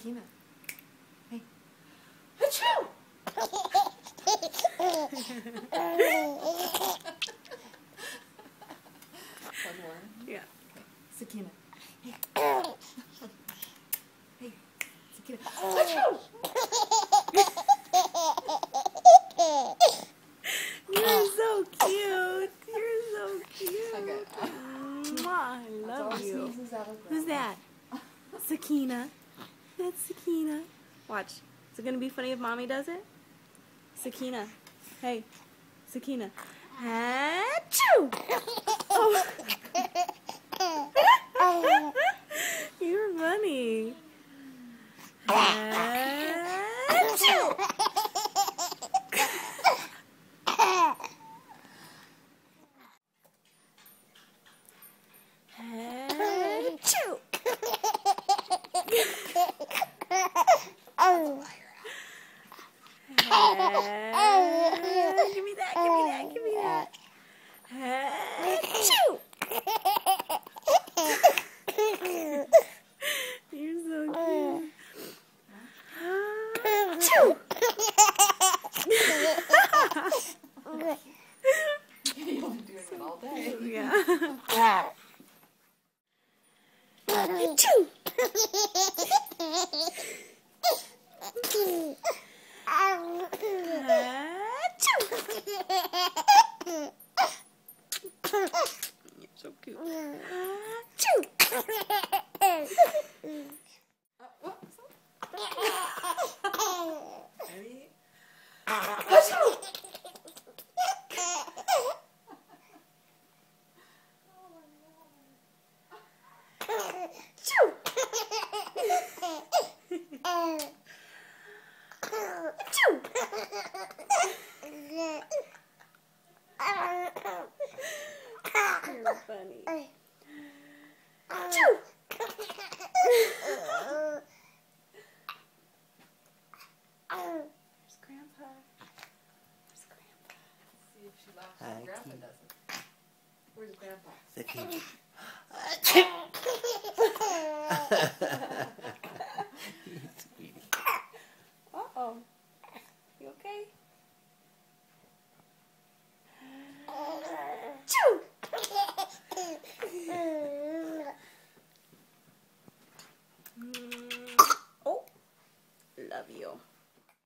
Sakina. Hey. Achoo! One more. Yeah. Okay. Sakina. Hey. Hey. Sakina. Achoo! You're so cute. You're so cute. Okay. Mwah, I love you. Who's that? Sakina. That's Sakina. Watch. Is it going to be funny if Mommy does it? Sakina. Hey. Sakina. Achoo! Oh. You're funny. Achoo! Achoo! Give me that, give me that, give me that. Achoo! You're so cute. Achoo! You'll be doing it all day. Yeah. You're so cute. Ready? You're funny. There's Grandpa. There's Grandpa. Let's see if she laughs Hi, and Grandpa Keith. doesn't. Where's Grandpa? Sakina. Uh-oh.